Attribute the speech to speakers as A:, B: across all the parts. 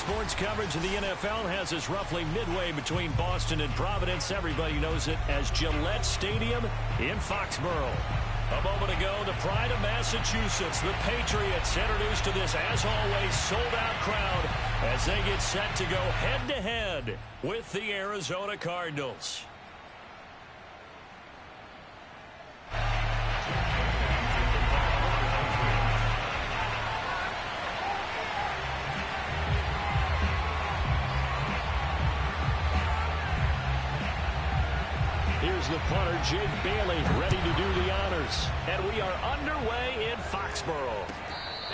A: sports coverage of the NFL has us roughly midway between Boston and Providence. Everybody knows it as Gillette Stadium in Foxborough. A moment ago, the pride of Massachusetts, the Patriots, introduced to this, as always, sold-out crowd as they get set to go head-to-head with the Arizona Cardinals. Here's the punter, Jake Bailey, ready to do the honors. And we are underway in Foxborough.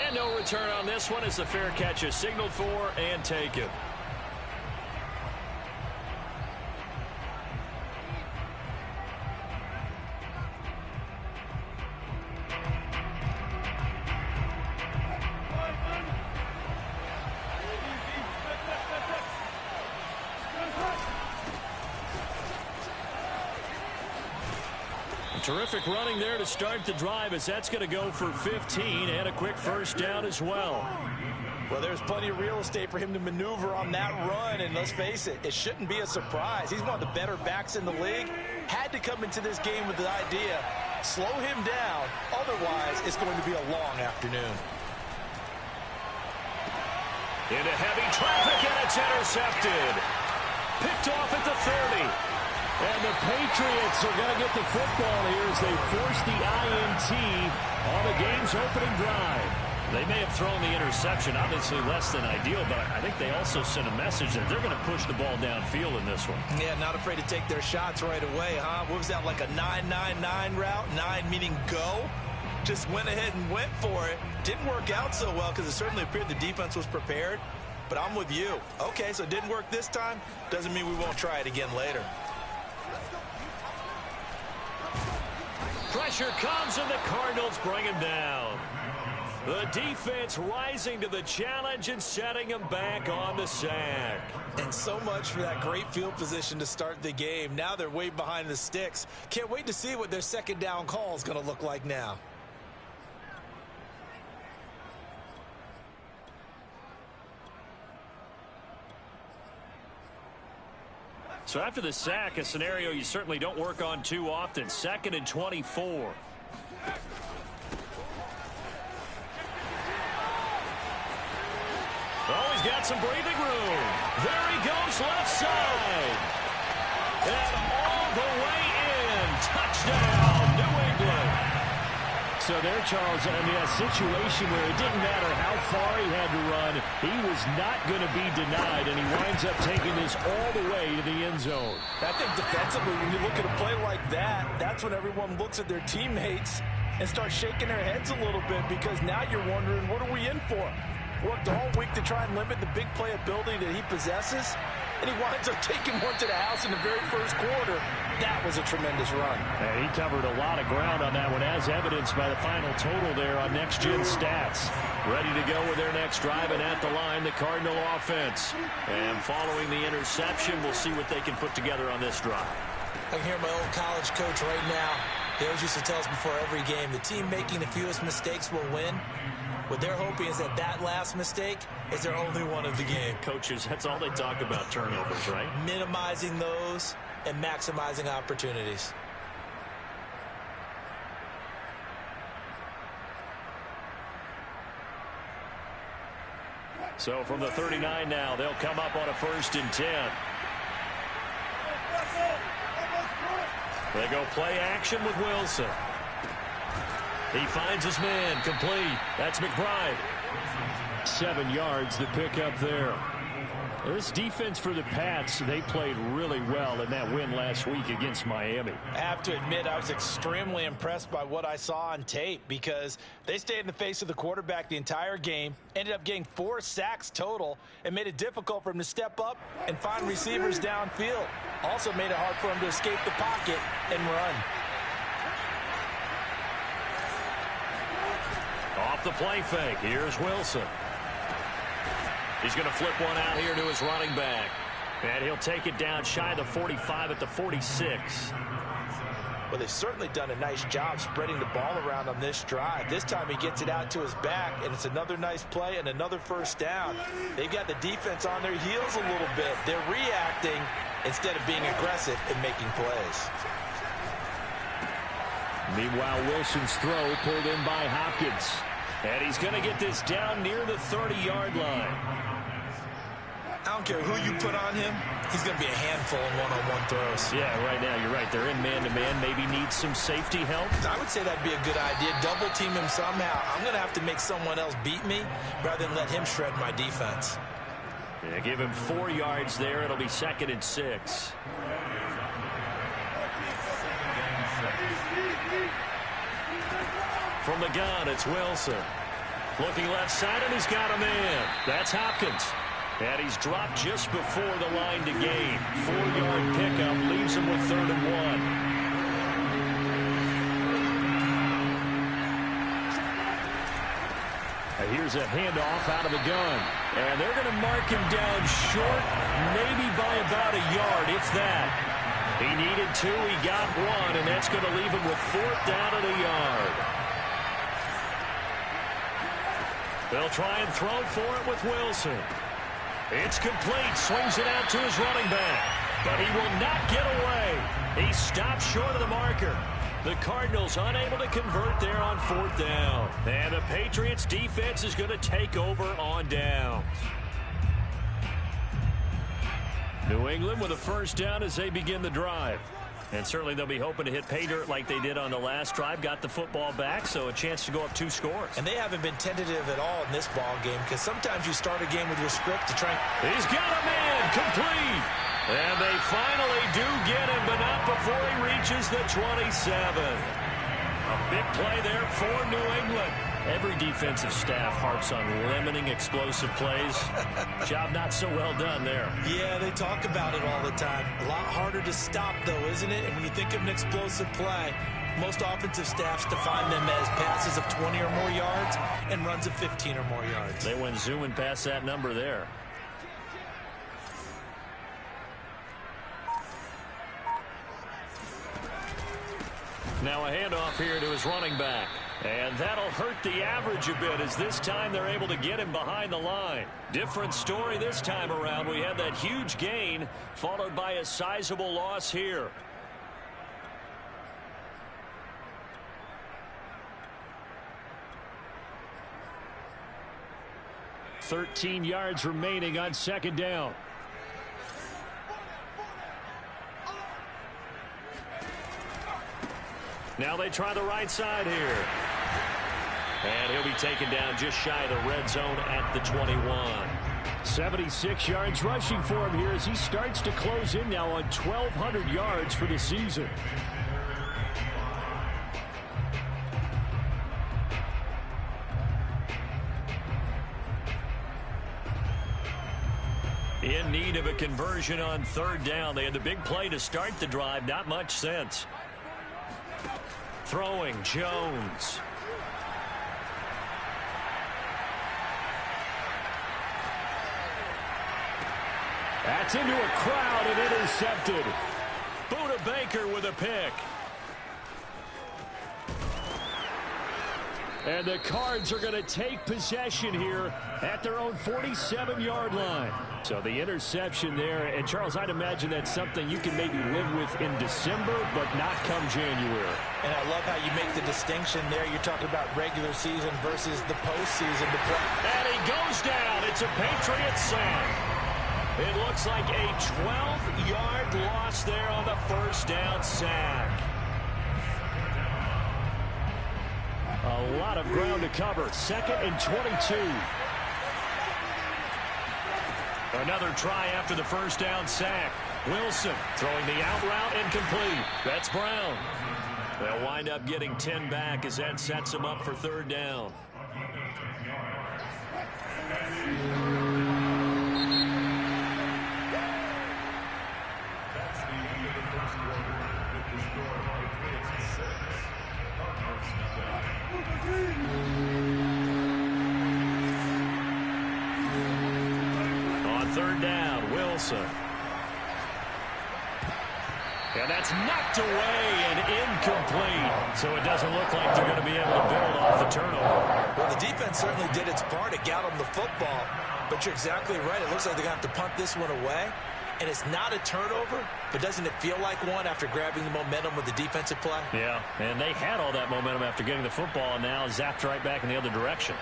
A: And no return on this one as the fair catch is signaled for and taken. Terrific running there to start the drive as that's going to go for 15 and a quick first down as well.
B: Well, there's plenty of real estate for him to maneuver on that run, and let's face it, it shouldn't be a surprise. He's one of the better backs in the league. Had to come into this game with the idea, slow him down, otherwise it's going to be a long afternoon.
A: Into heavy traffic, and it's intercepted. Picked off at the 30. And the Patriots are going to get the football here as they force the INT on the game's opening drive. They may have thrown the interception, obviously less than ideal, but I think they also sent a message that they're going to push the ball downfield in this one.
B: Yeah, not afraid to take their shots right away, huh? What was that, like a 9-9-9 route? 9 meaning go? Just went ahead and went for it. Didn't work out so well because it certainly appeared the defense was prepared. But I'm with you. Okay, so it didn't work this time. Doesn't mean we won't try it again later.
A: Pressure comes, and the Cardinals bring him down. The defense rising to the challenge and setting him back on the sack.
B: And so much for that great field position to start the game. Now they're way behind the sticks. Can't wait to see what their second down call is going to look like now.
A: So after the sack, a scenario you certainly don't work on too often. 2nd and 24. Oh, he's got some breathing room. There he goes, left side. And all the way in. Touchdown, New England. So there, Charles, I mean, a situation where it didn't matter how far he had to run, he was not going to be denied, and he winds up taking this all the way to the end zone.
B: I think defensively, when you look at a play like that, that's when everyone looks at their teammates and starts shaking their heads a little bit, because now you're wondering, what are we in for? Worked all week to try and limit the big play ability that he possesses, and he winds up taking one to the house in the very first quarter. That was a tremendous run.
A: And he covered a lot of ground on that one, as evidenced by the final total there on Next Gen Stats. Ready to go with their next drive, and at the line, the Cardinal offense. And following the interception, we'll see what they can put together on this drive.
B: I can hear my old college coach right now. He always used to tell us before every game, the team making the fewest mistakes will win. What they're hoping is that that last mistake is their only one of the game.
A: Coaches, that's all they talk about, turnovers, right?
B: Minimizing those and maximizing opportunities.
A: So from the 39 now, they'll come up on a 1st and 10. They go play action with Wilson. He finds his man, complete. That's McBride. 7 yards, the pickup there. This defense for the Pats, they played really well in that win last week against Miami.
B: I have to admit, I was extremely impressed by what I saw on tape, because they stayed in the face of the quarterback the entire game, ended up getting 4 sacks total, and made it difficult for him to step up and find receivers downfield. Also made it hard for him to escape the pocket and run.
A: Off the play fake, here's Wilson. He's going to flip one out here to his running back. And he'll take it down shy of the 45 at the 46.
B: Well, they've certainly done a nice job spreading the ball around on this drive. This time he gets it out to his back, and it's another nice play and another first down. They've got the defense on their heels a little bit. They're reacting instead of being aggressive and making plays.
A: Meanwhile, Wilson's throw pulled in by Hopkins. And he's going to get this down near the 30-yard line.
B: I don't care who you put on him. He's going to be a handful in one-on-one throws.
A: Yeah, right now, you're right. They're in man-to-man. Maybe needs some safety help.
B: I would say that'd be a good idea. Double team him somehow. I'm going to have to make someone else beat me rather than let him shred my defense.
A: Yeah, give him 4 yards there. It'll be 2nd and 6. From the gun, it's Wilson. Looking left side, and he's got a man. That's Hopkins. And he's dropped just before the line to gain. 4-yard pickup leaves him with 3rd and 1. Here's a handoff out of the gun. And they're going to mark him down short, maybe by about a yard, if that. He needed 2, he got 1, and that's going to leave him with 4th down and a yard. They'll try and throw for it with Wilson. It's complete. Swings it out to his running back. But he will not get away. He stopped short of the marker. The Cardinals unable to convert there on 4th down. And the Patriots defense is going to take over on downs. New England with a first down as they begin the drive. And certainly they'll be hoping to hit pay dirt like they did on the last drive. Got the football back, so a chance to go up 2 scores.
B: And they haven't been tentative at all in this ball game, because sometimes you start a game with your script to try.
A: He's got a man complete. And they finally do get him, but not before he reaches the 27. A big play there for New England. Every defensive staff harps on limiting explosive plays. Job not so well done there.
B: Yeah, they talk about it all the time. A lot harder to stop, though, isn't it? And when you think of an explosive play, most offensive staffs define them as passes of 20 or more yards and runs of 15 or more yards.
A: They went zooming past that number there. Now a handoff here to his running back. And that'll hurt the average a bit, as this time they're able to get him behind the line. Different story this time around. We had that huge gain followed by a sizable loss here. $13 yards remaining on 2nd down. Now they try the right side here. And he'll be taken down just shy of the red zone at the 21. 76 yards rushing for him here as he starts to close in now on 1,200 yards for the season. In need of a conversion on 3rd down. They had the big play to start the drive. Not much sense. Throwing, Jones. That's into a crowd and intercepted. Buda Baker with a pick. And the Cards are going to take possession here at their own 47-yard line. So the interception there. And, Charles, I'd imagine that's something you can maybe live with in December, but not come January.
B: And I love how you make the distinction there. You're talking about regular season versus the postseason.
A: And he goes down. It's a Patriots sack. It looks like a 12-yard loss there on the first down sack. A lot of ground to cover. 2nd and 22. Another try after the first down sack. Wilson throwing the out route incomplete. That's Brown. They'll wind up getting 10 back as that sets them up for 3rd down. On 3rd down, Wilson. And that's knocked away and incomplete. So it doesn't look like they're going to be able to build off the turnover.
B: Well, the defense certainly did its part. It got them the football. But you're exactly right. It looks like they're going to have to punt this one away. And it's not a turnover, but doesn't it feel like one after grabbing the momentum with the defensive play?
A: Yeah, and they had all that momentum after getting the football and now zapped right back in the other direction.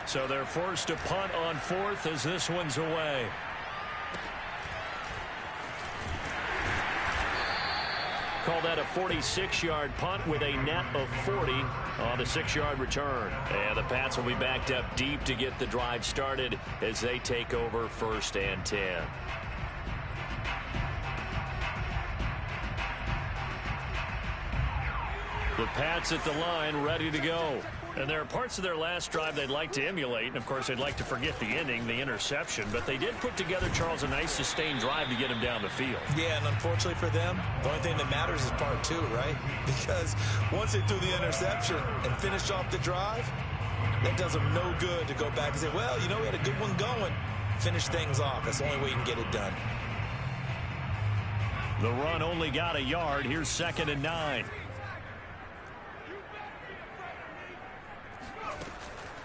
A: So they're forced to punt on fourth as this one's away. Call that a 46-yard punt with a net of 40 on the 6-yard return. And the Pats will be backed up deep to get the drive started as they take over 1st and 10. The Pats at the line ready to go. And there are parts of their last drive they'd like to emulate. And, of course, they'd like to forget the ending, the interception. But they did put together, Charles, a nice sustained drive to get him down the field.
B: Yeah, and unfortunately for them, the only thing that matters is part 2, right? Because once they do the interception and finish off the drive, that does them no good to go back and say, well, you know, we had a good one going. Finish things off. That's the only way you can get it done.
A: The run only got a yard. Here's 2nd and 9.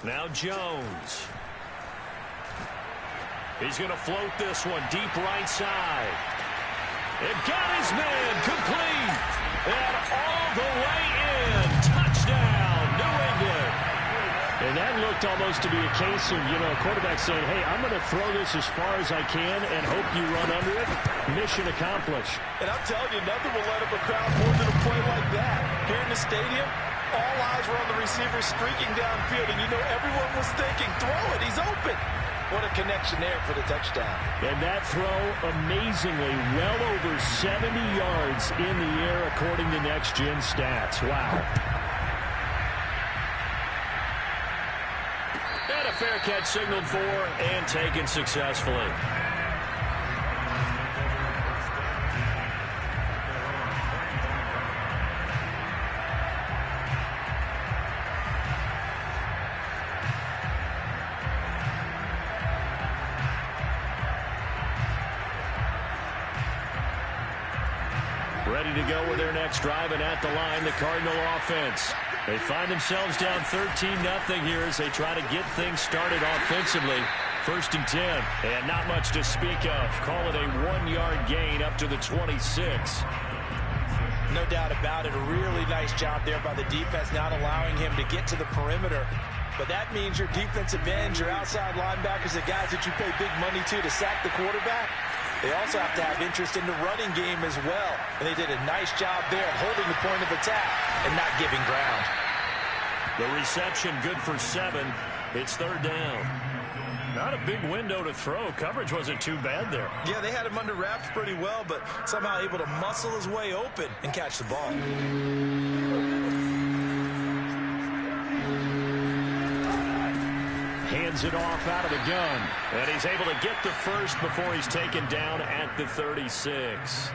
A: Now Jones. He's going to float this one deep right side. It got his man complete. And all the way in. Touchdown, New England. And that looked almost to be a case of, a quarterback saying, hey, I'm going to throw this as far as I can and hope you run under it. Mission accomplished.
B: And I'm telling you, nothing will let up a crowd more than a play like that. Here in the stadium, all eyes were on the receiver streaking downfield, and everyone was thinking, throw it, he's open. What a connection there for the touchdown.
A: And that throw, amazingly, well over 70 yards in the air, according to Next Gen Stats. Wow. And a fair catch signaled for and taken successfully. Ready to go with their next drive, and at the line, the Cardinal offense. They find themselves down 13-0 here as they try to get things started offensively. 1st and 10, and not much to speak of. Call it a 1-yard gain up to the 26.
B: No doubt about it. A really nice job there by the defense, not allowing him to get to the perimeter. But that means your defensive ends, your outside linebackers, the guys that you pay big money to sack the quarterback, they also have to have interest in the running game as well. And they did a nice job there holding the point of attack and not giving ground.
A: The reception good for 7. It's 3rd down. Not a big window to throw. Coverage wasn't too bad there.
B: Yeah, they had him under wraps pretty well, but somehow able to muscle his way open and catch the ball.
A: Hands it off out of the gun. And he's able to get the first before he's taken down at the 36.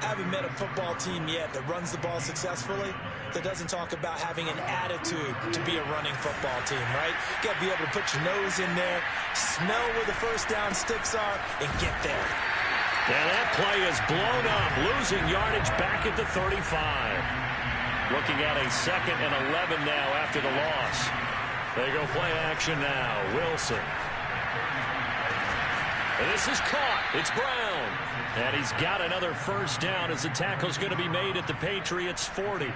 B: I haven't met a football team yet that runs the ball successfully that doesn't talk about having an attitude to be a running football team, right? You got to be able to put your nose in there, smell where the first down sticks are, and get there.
A: And that play is blown up, losing yardage back at the 35. Looking at a 2nd and 11 now after the loss. They go play action now. Wilson. And this is caught. It's Brown. And he's got another first down as the tackle's going to be made at the Patriots 40.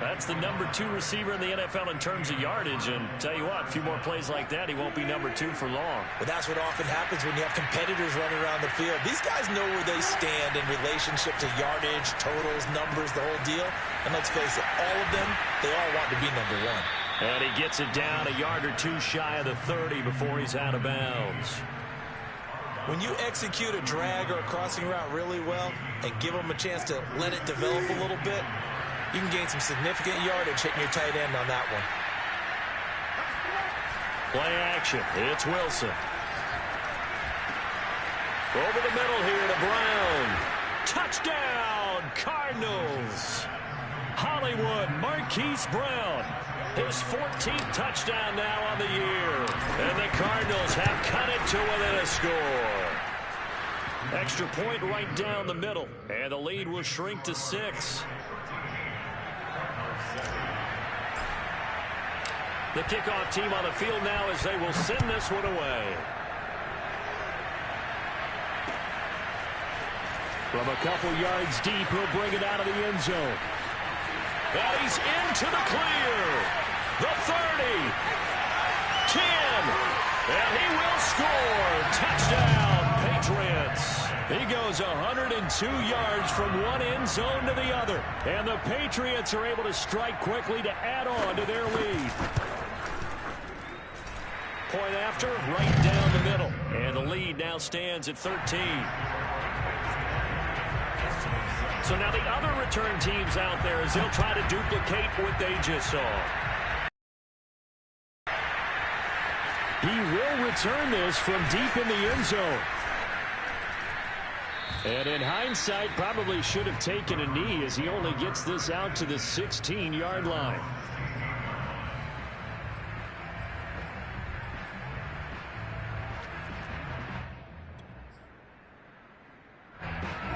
A: That's the number 2 receiver in the NFL in terms of yardage. And tell you what, a few more plays like that, he won't be number 2 for long.
B: But that's what often happens when you have competitors running around the field. These guys know where they stand in relationship to yardage, totals, numbers, the whole deal. And let's face it, all of them, they all want to be number 1.
A: And he gets it down a yard or 2 shy of the 30 before he's out of bounds.
B: When you execute a drag or a crossing route really well and give them a chance to let it develop a little bit, you can gain some significant yardage hitting your tight end on that one.
A: Play action. It's Wilson. Over the middle here to Brown. Touchdown, Cardinals. Hollywood, Marquise Brown. His 14th touchdown now on the year. And the Cardinals have cut it to within a score. Extra point right down the middle. And the lead will shrink to 6. The kickoff team on the field now as they will send this one away. From a couple yards deep, he'll bring it out of the end zone. And he's into the clear. The 30. 10. And he will score. Touchdown, Patriots. He goes 102 yards from one end zone to the other. And the Patriots are able to strike quickly to add on to their lead. Point after, right down the middle. And the lead now stands at 13. So now the other return teams out there as they'll try to duplicate what they just saw. He will return this from deep in the end zone. And in hindsight, probably should have taken a knee as he only gets this out to the 16-yard line.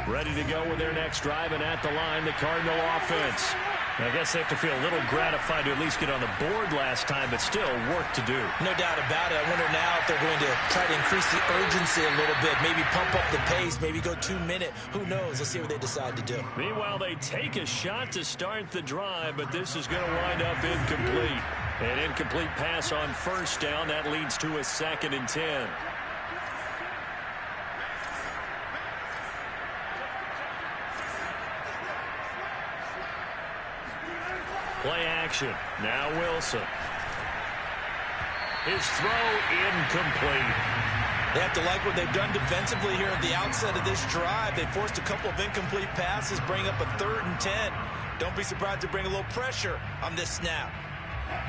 A: Ready to go with their next drive, and at the line, the Cardinal offense. I guess they have to feel a little gratified to at least get on the board last time, but still work to do.
B: No doubt about it. I wonder now if they're going to try to increase the urgency a little bit, maybe pump up the pace, maybe go 2-minute. Who knows? Let's see what they decide to do.
A: Meanwhile, they take a shot to start the drive, but this is going to wind up incomplete. An incomplete pass on first down. That leads to a 2nd and 10. Play action. Now Wilson. His throw incomplete.
B: They have to like what they've done defensively here at the outset of this drive. They forced a couple of incomplete passes, bring up a 3rd and 10. Don't be surprised to bring a little pressure on this snap.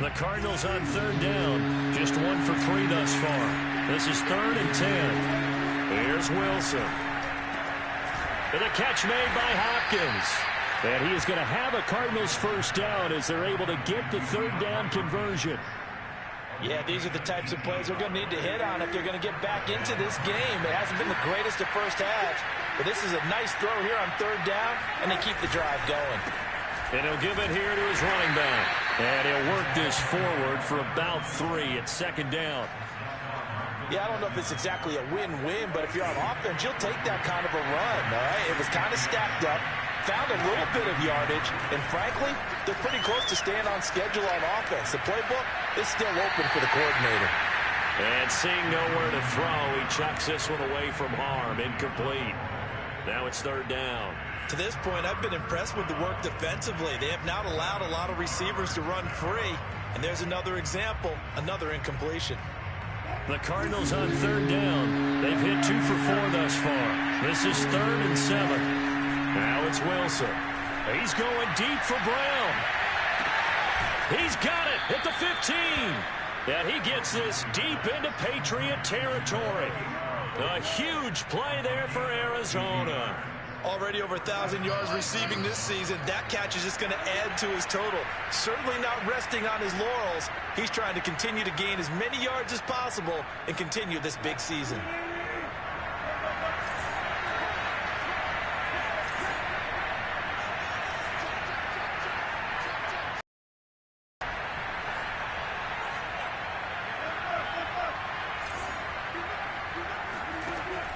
A: The Cardinals on 3rd down. Just 1 for 3 thus far. This is 3rd and 10. Here's Wilson. And a catch made by Hopkins. And he is going to have a Cardinals first down as they're able to get the 3rd down conversion.
B: Yeah, these are the types of plays they're going to need to hit on if they're going to get back into this game. It hasn't been the greatest of first halves, but this is a nice throw here on 3rd down, and they keep the drive going.
A: And he'll give it here to his running back. And he'll work this forward for about 3 at 2nd down.
B: Yeah, I don't know if it's exactly a win-win, but if you're on offense, you'll take that kind of a run, all right? It was kind of stacked up. Found a little bit of yardage, and frankly, they're pretty close to staying on schedule on offense. The playbook is still open for the coordinator.
A: And seeing nowhere to throw, he chucks this one away from harm. Incomplete. Now it's 3rd down.
B: To this point, I've been impressed with the work defensively. They have not allowed a lot of receivers to run free. And there's another example, another incompletion.
A: The Cardinals on 3rd down. They've hit 2 for 4 thus far. This is 3rd and 7. Now it's Wilson. He's going deep for Brown. He's got it at the 15. And he gets this deep into Patriot territory. A huge play there for Arizona.
B: Already over 1,000 yards receiving this season. That catch is just going to add to his total. Certainly not resting on his laurels. He's trying to continue to gain as many yards as possible and continue this big season.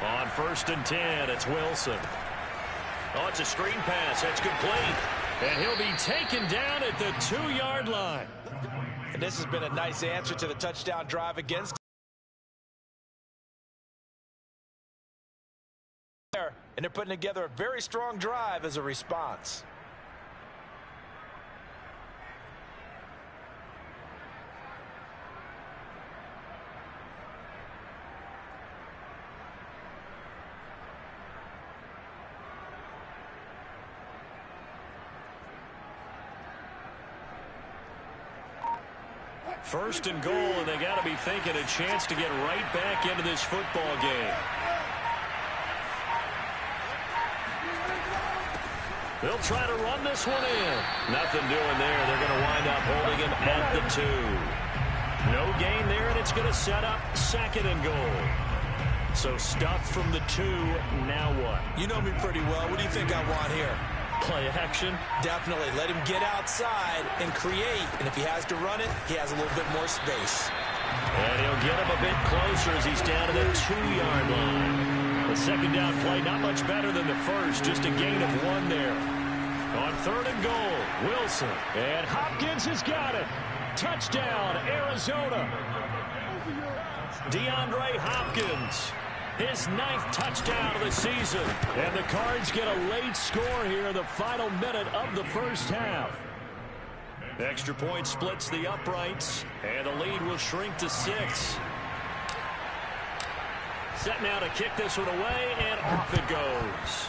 A: On 1st and 10, it's Wilson. Oh, it's a screen pass. That's complete. And he'll be taken down at the 2-yard line.
B: And this has been a nice answer to the touchdown drive against. And they're putting together a very strong drive as a response.
A: First and goal, and they got to be thinking a chance to get right back into this football game. They'll try to run this one in. Nothing doing there. They're going to wind up holding him at the 2. No gain there, and it's going to set up 2nd and goal. So stuffed from the 2. Now what?
B: You know me pretty well. What do you think I want here?
A: Play action?
B: Definitely. Let him get outside and create. And if he has to run it, he has a little bit more space.
A: And he'll get him a bit closer as he's down to the 2-yard line. The second down play, not much better than the first. Just a gain of 1 there. On 3rd and goal, Wilson. And Hopkins has got it. Touchdown, Arizona. DeAndre Hopkins. His 9th touchdown of the season. And the Cards get a late score here in the final minute of the first half. Extra point splits the uprights. And the lead will shrink to 6. Set now to kick this one away, and off it goes.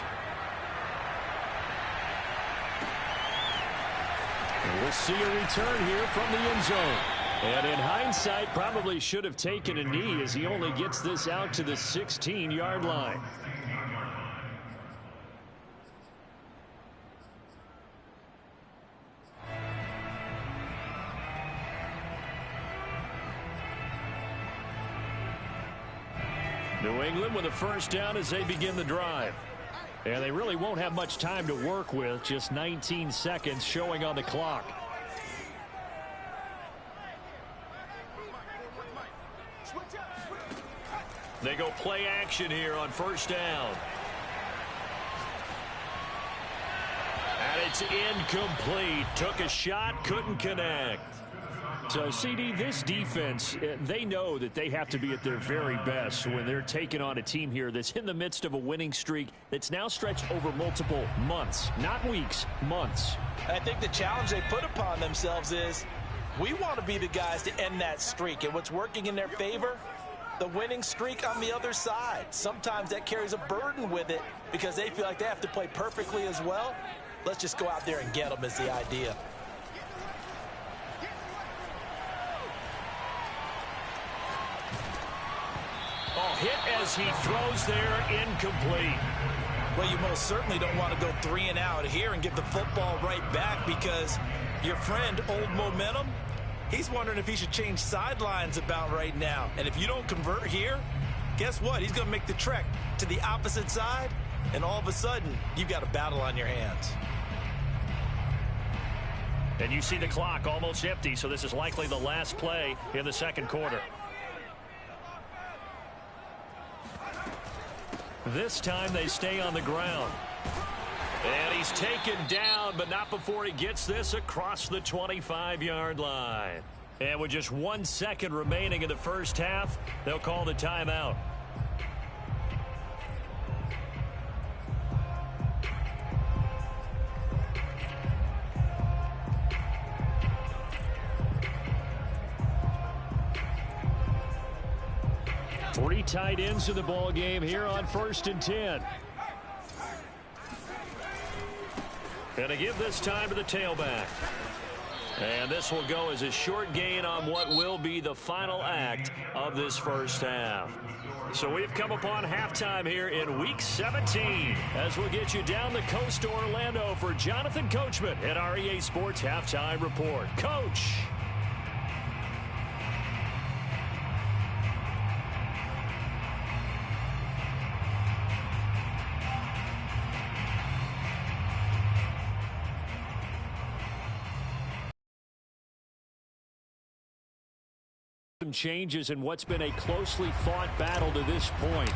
A: And we'll see a return here from the end zone. And in hindsight, probably should have taken a knee as he only gets this out to the 16-yard line. New England with a first down as they begin the drive. And they really won't have much time to work with. Just 19 seconds showing on the clock. They go play action here on first down. And it's incomplete. Took a shot, couldn't connect. So, CD, this defense, they know that they have to be at their very best when they're taking on a team here that's in the midst of a winning streak that's now stretched over multiple months, not weeks, months.
B: I think the challenge they put upon themselves is we want to be the guys to end that streak. And what's working in their favor? The winning streak on the other side. Sometimes that carries a burden with it because they feel like they have to play perfectly as well. Let's just go out there and get them is the idea.
A: Oh, hit as he throws there, incomplete.
B: Well, you most certainly don't want to go 3 and out here and give the football right back because your friend, Old Momentum, he's wondering if he should change sidelines about right now. And if you don't convert here, guess what? He's going to make the trek to the opposite side, and all of a sudden, you've got a battle on your hands.
A: And you see the clock almost empty, so this is likely the last play in the second quarter. This time they stay on the ground. And he's taken down, but not before he gets this across the 25-yard line. And with just 1 second remaining in the first half, they'll call the timeout. Three tight ends in the ball game here on 1st and 10. Gonna give this time to the tailback. And this will go as a short gain on what will be the final act of this first half. So we've come upon halftime here in Week 17 as we'll get you down the coast to Orlando for Jonathan Coachman at our EA Sports Halftime Report. Coach. Changes in what's been a closely fought battle to this point.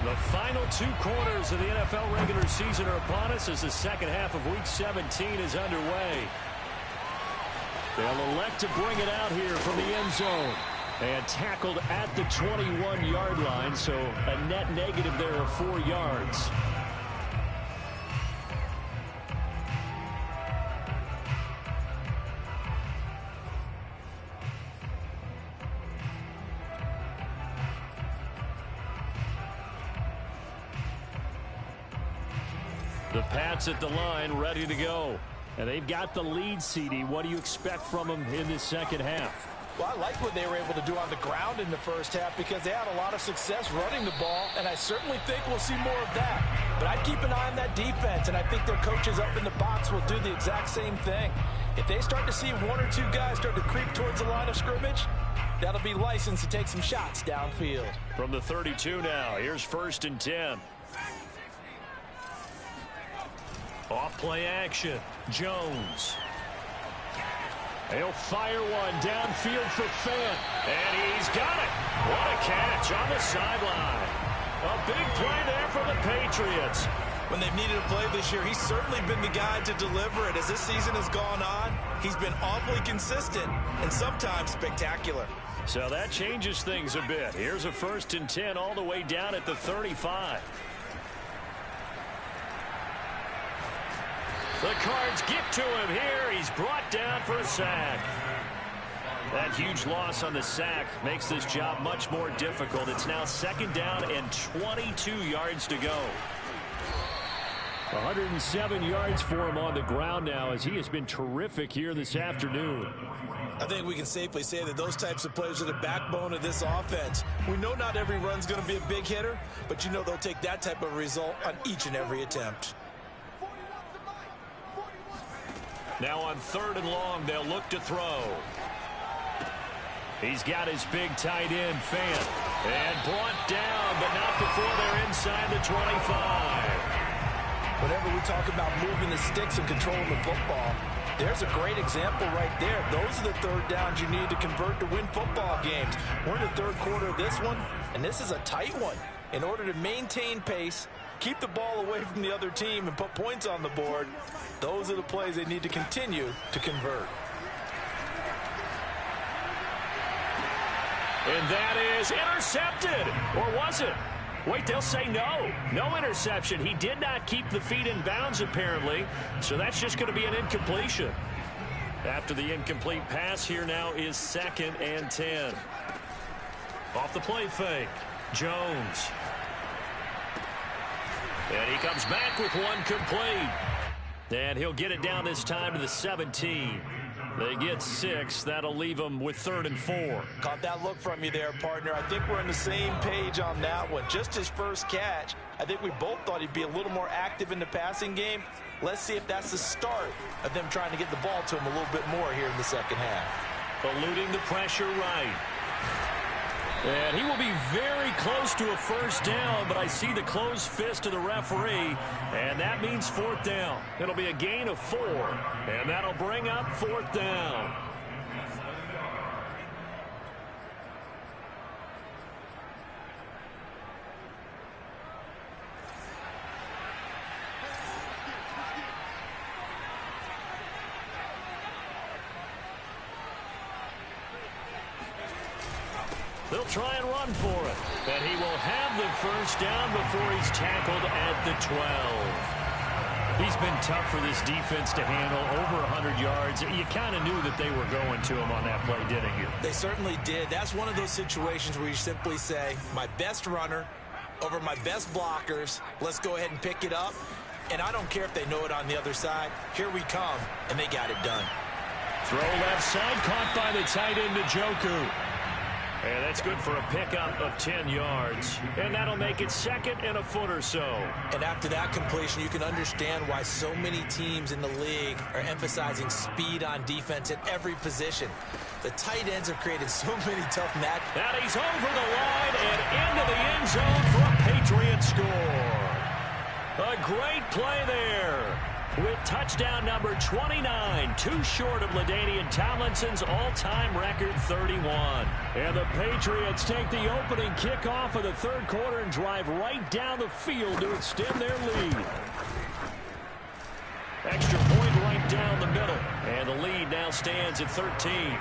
A: The final 2 quarters of the NFL regular season are upon us as the second half of Week 17 is underway. They'll elect to bring it out here from the end zone. And tackled at the 21-yard line, so a net negative there of 4 yards. The Pats at the line, ready to go. And they've got the lead, CD. What do you expect from them in this second half?
B: Well, I like what they were able to do on the ground in the first half because they had a lot of success running the ball, and I certainly think we'll see more of that. But I'd keep an eye on that defense, and I think their coaches up in the box will do the exact same thing. If they start to see one or two guys start to creep towards the line of scrimmage, that'll be licensed to take some shots downfield.
A: From the 32 now, here's 1st and 10. Off play action, Jones. He'll fire one downfield for Fant, and he's got it. What a catch on the sideline. A big play there for the Patriots.
B: When they've needed a play this year, he's certainly been the guy to deliver it. As this season has gone on, he's been awfully consistent and sometimes spectacular.
A: So that changes things a bit. Here's a 1st and 10 all the way down at the 35. The Cards get to him here. He's brought down for a sack. That huge loss on the sack makes this job much more difficult. It's now 2nd down and 22 yards to go. 107 yards for him on the ground now as he has been terrific here this afternoon.
B: I think we can safely say that those types of plays are the backbone of this offense. We know not every run's going to be a big hitter, but you know they'll take that type of result on each and every attempt.
A: Now on 3rd and long, they'll look to throw. He's got his big tight end, Fant, and brought down, but not before they're inside the 25.
B: Whenever we talk about moving the sticks and controlling the football, there's a great example right there. Those are the 3rd downs you need to convert to win football games. We're in the 3rd quarter of this one, and this is a tight one. In order to maintain pace, keep the ball away from the other team, and put points on the board, those are the plays they need to continue to convert.
A: And that is intercepted. Or was it? Wait, they'll say no. No interception. He did not keep the feet in bounds, apparently. So that's just going to be an incompletion. After the incomplete pass, here now is 2nd and 10. Off the play fake, Jones. And he comes back with one complete. And he'll get it down this time to the 17. They get 6. That'll leave them with 3rd and 4.
B: Caught that look from you there, partner. I think we're on the same page on that one. Just his first catch, I think we both thought he'd be a little more active in the passing game. Let's see if that's the start of them trying to get the ball to him a little bit more here in the 2nd half.
A: Eluding the pressure right. And he will be very close to a 1st down, but I see the closed fist of the referee, and that means 4th down. It'll be a gain of 4, and that'll bring up 4th down. They'll try and run for it. And he will have the 1st down before he's tackled at the 12. He's been tough for this defense to handle, over 100 yards. You kind of knew that they were going to him on that play, didn't you?
B: They certainly did. That's one of those situations where you simply say, my best runner over my best blockers. Let's go ahead and pick it up. And I don't care if they know it on the other side. Here we come, and they got it done.
A: Throw left side, caught by the tight end, YungG. And that's good for a pickup of 10 yards. And that'll make it 2nd and a foot or so.
B: And after that completion, you can understand why so many teams in the league are emphasizing speed on defense at every position. The tight ends have created so many tough matches.
A: And he's over the line and into the end zone for a Patriot score. A great play there. With touchdown number 29, too short of LaDainian Tomlinson's all-time record 31. And the Patriots take the opening kickoff of the 3rd quarter and drive right down the field to extend their lead. Extra point right down the middle. And the lead now stands at 13.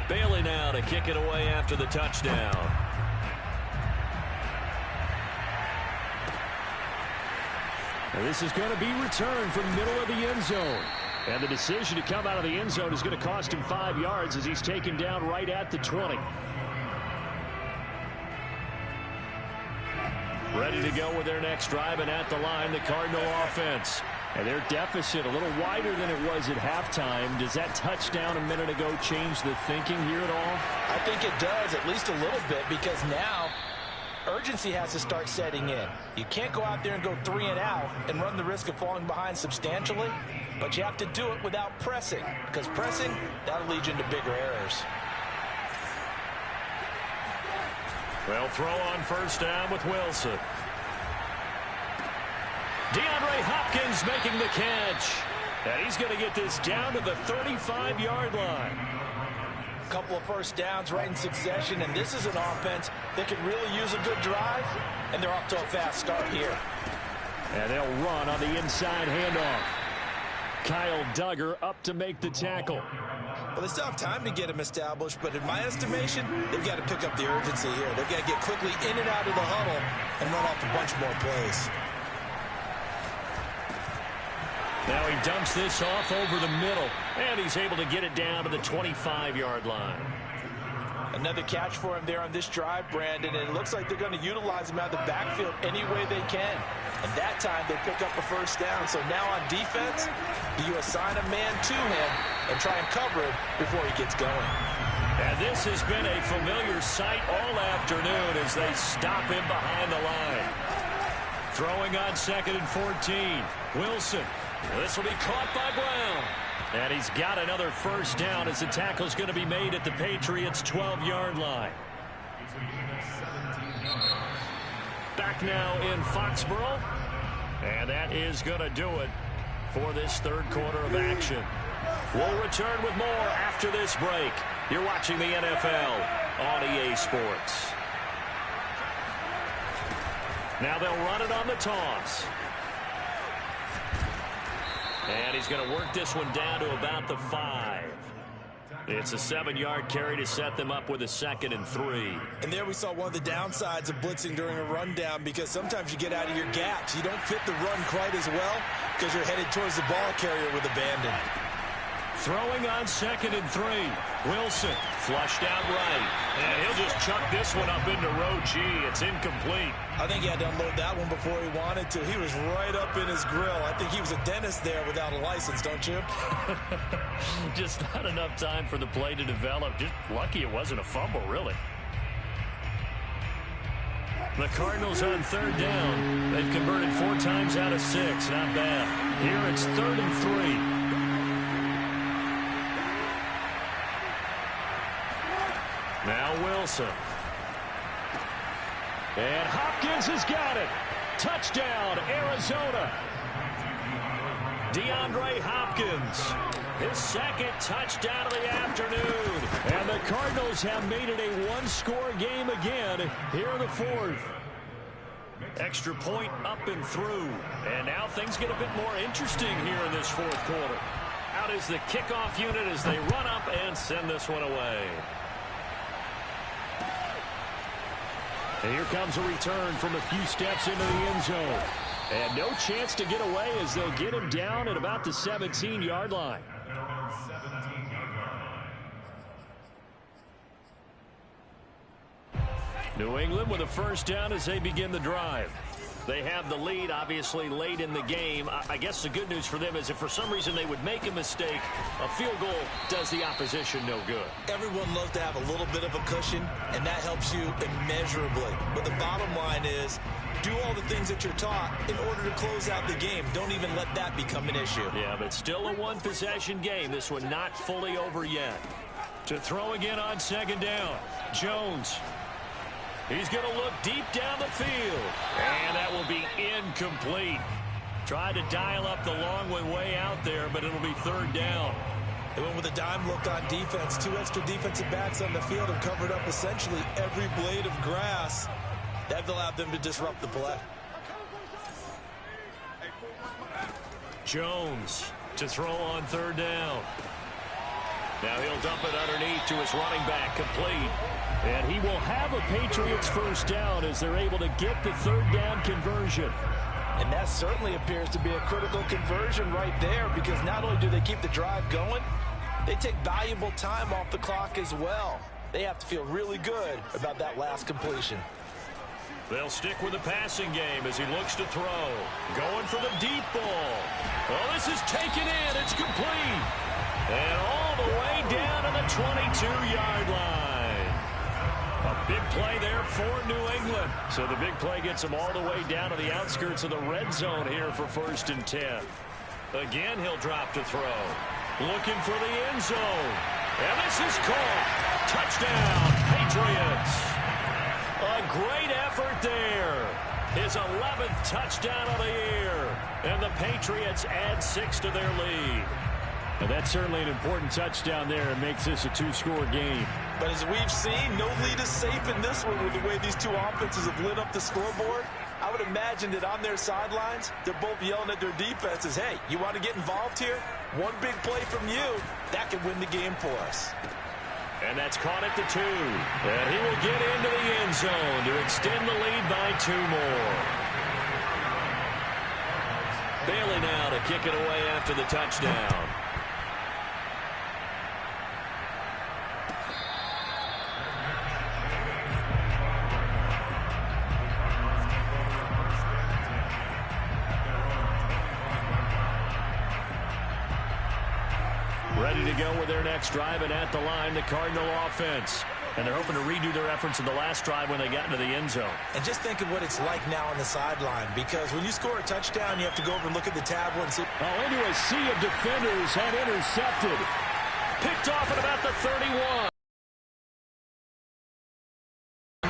A: Bailey now to kick it away after the touchdown. And this is going to be returned from the middle of the end zone. And the decision to come out of the end zone is going to cost him 5 yards as he's taken down right at the 20. Ready to go with their next drive, and at the line, the Cardinal offense. And their deficit a little wider than it was at halftime. Does that touchdown a minute ago change the thinking here at all?
B: I think it does, at least a little bit, because now urgency has to start setting in. You can't go out there and go 3 and out and run the risk of falling behind substantially, but you have to do it without pressing, because pressing, that'll lead you into bigger errors.
A: Well, throw on first down with Wilson. DeAndre Hopkins making the catch. And he's going to get this down to the 35-yard line.
B: A couple of first downs right in succession, and this is an offense that could really use a good drive, and they're off to a fast start here.
A: And they'll run on the inside handoff. Kyle Duggar up to make the tackle.
B: Well, they still have time to get him established, but in my estimation, they've got to pick up the urgency here. They've got to get quickly in and out of the huddle and run off a bunch more plays.
A: Now he dumps this off over the middle, and he's able to get it down to the 25-yard line.
B: Another catch for him there on this drive, Brandon, and it looks like they're going to utilize him out of the backfield any way they can. And that time they pick up a first down. So now on defense, do you assign a man to him and try and cover him before he gets going?
A: And this has been a familiar sight all afternoon as they stop him behind the line. Throwing on 2nd and 14. Wilson. This will be caught by Brown. And he's got another first down as the tackle's going to be made at the Patriots' 12-yard line. Back now in Foxborough. And that is going to do it for this third quarter of action. We'll return with more after this break. You're watching the NFL on EA Sports. Now they'll run it on the toss. And he's going to work this one down to about the 5. It's a 7-yard carry to set them up with a 2nd and 3.
B: And there we saw one of the downsides of blitzing during a rundown, because sometimes you get out of your gaps. You don't fit the run quite as well because you're headed towards the ball carrier with abandon.
A: Throwing on 2nd and 3. Wilson flushed out right. And he'll just chuck this one up into row G. It's incomplete.
B: I think he had to unload that one before he wanted to. He was right up in his grill. I think he was a dentist there without a license, don't you?
A: Just not enough time for the play to develop. Just lucky it wasn't a fumble, really. The Cardinals on 3rd down. They've converted 4 times out of 6. Not bad. Here it's 3rd and 3. Now Wilson. And Hopkins has got it. Touchdown, Arizona. DeAndre Hopkins. His 2nd touchdown of the afternoon. And the Cardinals have made it a 1-score game again here in the 4th. Extra point up and through. And now things get a bit more interesting here in this 4th quarter. Out is the kickoff unit as they run up and send this one away. And here comes a return from a few steps into the end zone. And no chance to get away as they'll get him down at about the 17-yard line. New England with a first down as they begin the drive. They have the lead, obviously, late in the game. I guess the good news for them is if for some reason they would make a mistake, a field goal does the opposition no good.
B: Everyone loves to have a little bit of a cushion, and that helps you immeasurably. But the bottom line is, do all the things that you're taught in order to close out the game. Don't even let that become an issue.
A: Yeah, but still a one-possession game. This one not fully over yet. To throw again on 2nd down. Jones. He's going to look deep down the field. And that will be incomplete. Tried to dial up the long one way out there, but it'll be 3rd down.
B: They went with a dime look on defense. 2 extra defensive backs on the field have covered up essentially every blade of grass. That allowed them to disrupt the play.
A: Jones to throw on 3rd down. Now he'll dump it underneath to his running back, complete. And he will have a Patriots first down as they're able to get the 3rd down conversion.
B: And that certainly appears to be a critical conversion right there, because not only do they keep the drive going, they take valuable time off the clock as well. They have to feel really good about that last completion.
A: They'll stick with the passing game as he looks to throw. Going for the deep ball. Well, this is taken in. It's complete. And all the way down to the 22-yard line. A big play there for New England. So the big play gets them all the way down to the outskirts of the red zone here for 1st and 10. Again, he'll drop to throw. Looking for the end zone. And this is caught. Touchdown, Patriots. A great effort there. His 11th touchdown of the year. And the Patriots add 6 to their lead. And that's certainly an important touchdown there. It makes this a 2-score game.
B: But as we've seen, no lead is safe in this one with the way these two offenses have lit up the scoreboard. I would imagine that on their sidelines, they're both yelling at their defenses, hey, you want to get involved here? One big play from you, that could win the game for us.
A: And that's caught at the 2. And he will get into the end zone to extend the lead by 2 more. Bailey now to kick it away after the touchdown. Ready to go with their next drive, and at the line, the Cardinal offense. And they're hoping to redo their efforts in the last drive when they got into the end zone.
B: And just think of what it's like now on the sideline, because when you score a touchdown, you have to go over and look at the tablet and see.
A: Oh, into a sea of defenders and intercepted. Picked off at about the 31.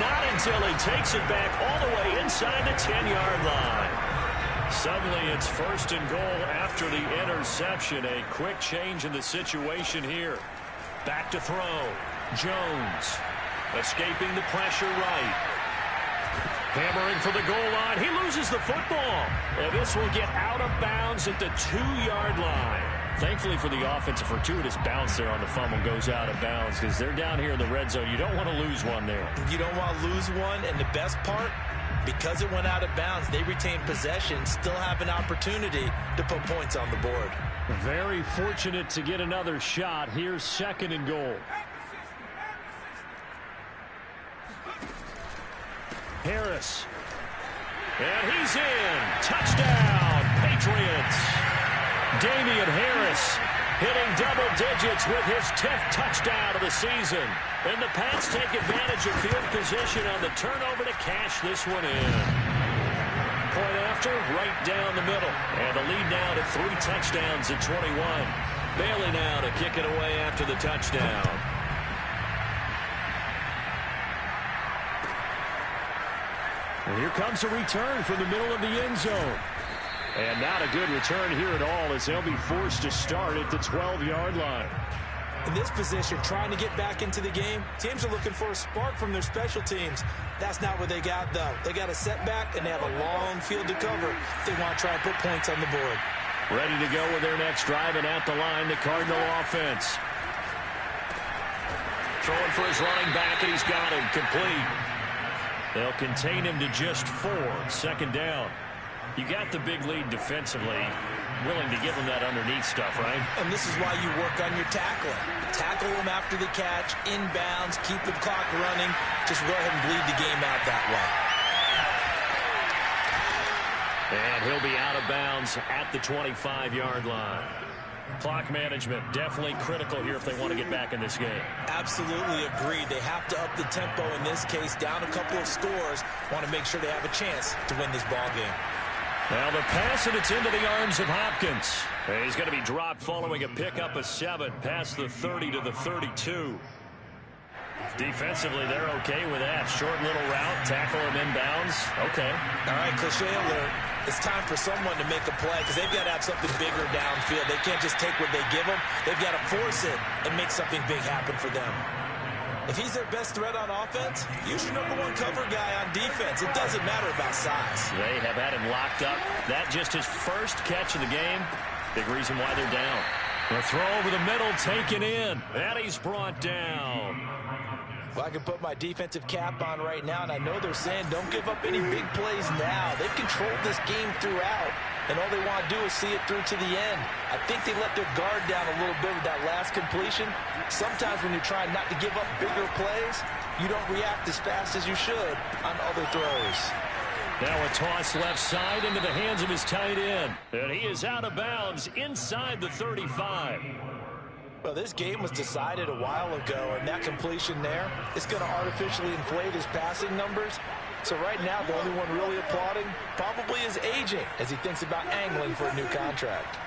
A: Not until he takes it back all the way inside the 10-yard line. Suddenly it's 1st and goal after the interception. A quick change in the situation here. Back to throw. Jones escaping the pressure right. Hammering for the goal line. He loses the football. And this will get out of bounds at the 2-yard line. Thankfully for the offense, a fortuitous bounce there on the fumble goes out of bounds because they're down here in the red zone. You don't want to lose one there.
B: You don't want to lose one, and the best part, because it went out of bounds, they retain possession, still have an opportunity to put points on the board.
A: Very fortunate to get another shot. Here's 2nd and goal. Harris. And he's in. Touchdown, Patriots. Damian Harris hitting double digits with his 10th touchdown of the season. And the Pats take advantage of field position on the turnover to cash this one in. Point after, right down the middle. And the lead now to 3 touchdowns at 21. Bailey now to kick it away after the touchdown. And here comes a return from the middle of the end zone. And not a good return here at all as they'll be forced to start at the 12-yard line.
B: In this position, trying to get back into the game, teams are looking for a spark from their special teams. That's not what they got, though. They got a setback, and they have a long field to cover. They want to try and put points on the board.
A: Ready to go with their next drive, and at the line, the Cardinal offense. Throwing for his running back, and he's got him complete. They'll contain him to just 4. 2nd down. You got the big lead defensively. Willing to give him that underneath stuff, right?
B: And this is why you work on your tackling. Tackle him after the catch, inbounds, keep the clock running. Just go ahead and bleed the game out that way.
A: And he'll be out of bounds at the 25-yard line. Clock management definitely critical here if they want to get back in this game.
B: Absolutely agreed. They have to up the tempo in this case, down a couple of scores. Want to make sure they have a chance to win this ball game.
A: Now the pass, and it's into the arms of Hopkins. And he's going to be dropped following a pickup of 7 past the 30 to the 32. Defensively, they're okay with that. Short little route, tackle him inbounds. Okay.
B: All right, cliche alert. It's time for someone to make a play because they've got to have something bigger downfield. They can't just take what they give them. They've got to force it and make something big happen for them. If he's their best threat on offense, use your #1 cover guy on defense. It doesn't matter about size.
A: They have had him locked up. That just his first catch of the game. Big reason why they're down. The throw over the middle taken in. And he's brought down.
B: Well, I can put my defensive cap on right now, and I know they're saying don't give up any big plays now. They've controlled this game throughout, and all they want to do is see it through to the end. I think they let their guard down a little bit with that last completion. Sometimes when you're trying not to give up bigger plays, you don't react as fast as you should on other throws.
A: Now a toss left side into the hands of his tight end. And he is out of bounds inside the 35.
B: Well, this game was decided a while ago, and that completion there is going to artificially inflate his passing numbers. So right now, the only one really applauding probably is agent as he thinks about angling for a new contract.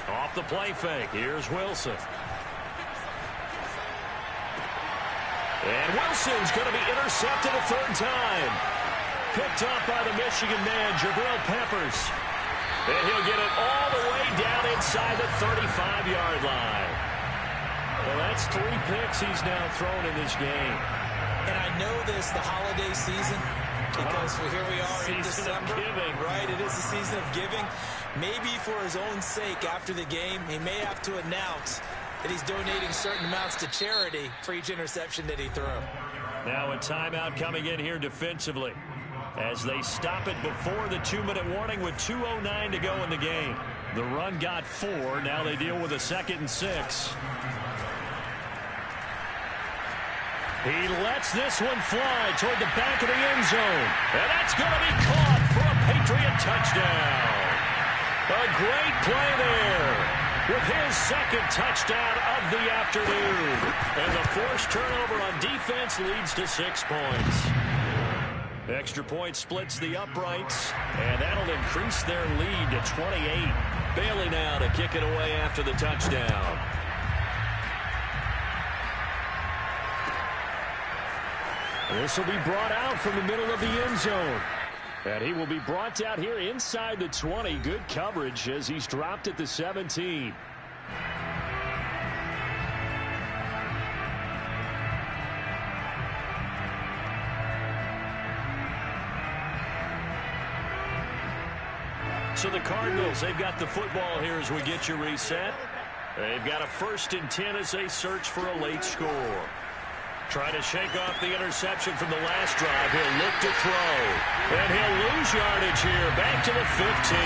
A: Off the play fake, here's Wilson. And Wilson's going to be intercepted a third time. Picked up by the Michigan man, Jabril Peppers. And he'll get it all the way down inside the 35-yard line. Well, that's 3 picks he's now thrown in this game.
B: And I know this, the holiday season, because here we are in December.
A: Season of giving.
B: Right, it is the season of giving. Maybe for his own sake after the game, he may have to announce that he's donating certain amounts to charity for each interception that he threw.
A: Now a timeout coming in here defensively, as they stop it before the 2-minute warning with 2:09 to go in the game. The run got 4. Now they deal with a 2nd and 6. He lets this one fly toward the back of the end zone. And that's going to be caught for a Patriot touchdown. A great play there with his 2nd touchdown of the afternoon. And the forced turnover on defense leads to 6 points. Extra point splits the uprights, and that'll increase their lead to 28. Bailey now to kick it away after the touchdown. This will be brought out from the middle of the end zone. And he will be brought out here inside the 20. Good coverage as he's dropped at the 17. So the Cardinals, they've got the football here as we get you reset. They've got a 1st and 10 as they search for a late score. Trying to shake off the interception from the last drive. He'll look to throw. And he'll lose yardage here. Back to the 15.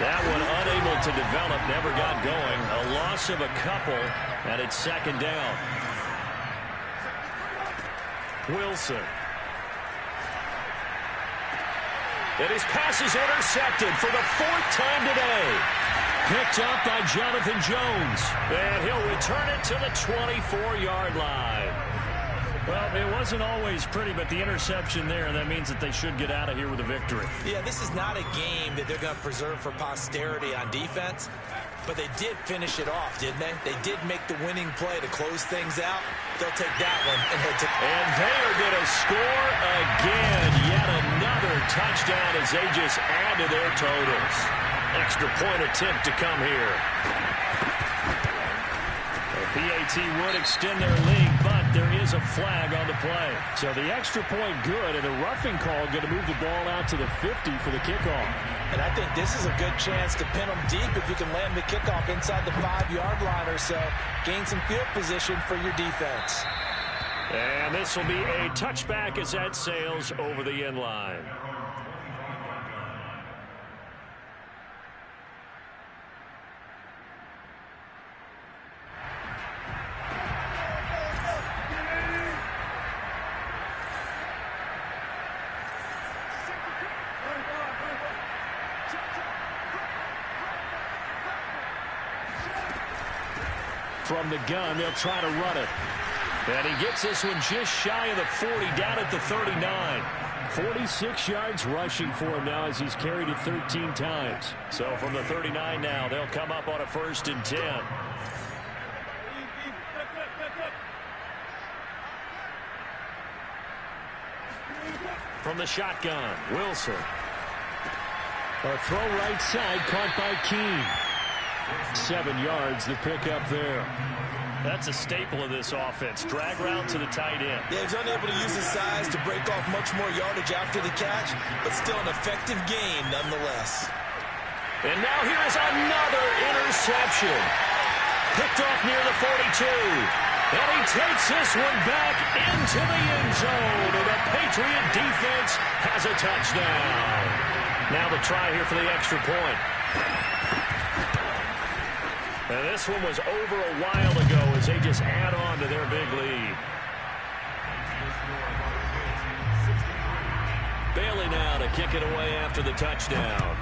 A: That one unable to develop. Never got going. A loss of a couple. And it's 2nd down. Wilson. And his pass is intercepted for the 4th time today. Picked up by Jonathan Jones. And he'll return it to the 24-yard line. Well, it wasn't always pretty, but the interception there, that means that they should get out of here with a victory.
B: Yeah, this is not a game that they're going to preserve for posterity on defense, but they did finish it off, didn't they? They did make the winning play to close things out. They'll take that one and head to...
A: And they are going to score again. Yet another touchdown as they just add to their totals. Extra point attempt to come here. The PAT would extend their lead, but there is a flag on the play. So the extra point good, and a roughing call going to move the ball out to the 50 for the kickoff.
B: And I think this is a good chance to pin them deep if you can land the kickoff inside the 5-yard line or so. Gain some field position for your defense.
A: And this will be a touchback as that sails over the end line. From the gun, they'll try to run it. And he gets this one just shy of the 40, down at the 39. 46 yards rushing for him now as he's carried it 13 times. So from the 39 now, they'll come up on a 1st and 10. From the shotgun, Wilson. A throw right side caught by Keene. 7 yards the pickup there. That's a staple of this offense. Drag route to the tight end.
B: Yeah, he's unable to use his size to break off much more yardage after the catch, but still an effective gain nonetheless.
A: And now here is another interception. Picked off near the 42. And he takes this one back into the end zone. And the Patriot defense has a touchdown. Now the try here for the extra point. And this one was over a while ago as they just add on to their big lead. Bailey now to kick it away after the touchdown.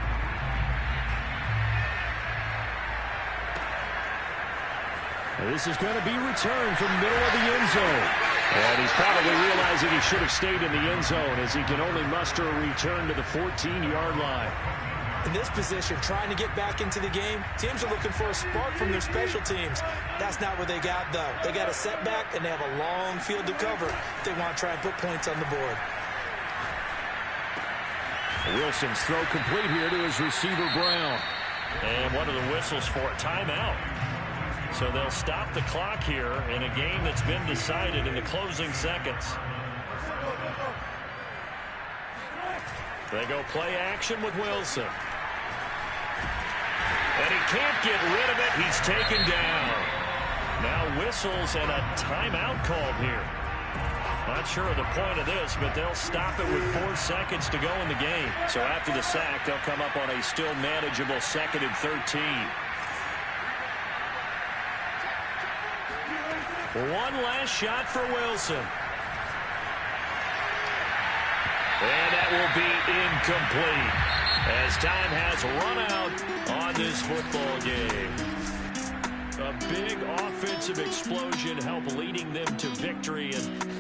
A: And this is going to be returned from the middle of the end zone. And he's probably realizing he should have stayed in the end zone as he can only muster a return to the 14-yard line.
B: In this position, trying to get back into the game, teams are looking for a spark from their special teams. That's not what they got, though. They got a setback, and they have a long field to cover if they want to try and put points on the board.
A: Wilson's throw complete here to his receiver, Brown.
C: And one of the whistles for a timeout. So they'll stop the clock here in a game that's been decided in the closing seconds.
A: They go play action with Wilson. And he can't get rid of it. He's taken down.
C: Now whistles and a timeout called here. Not sure of the point of this, but they'll stop it with 4 seconds to go in the game.
A: So after the sack, they'll come up on a still manageable 2nd and 13. One last shot for Wilson. And that will be incomplete as time has run out on this football game. A big offensive explosion helped leading them to victory. And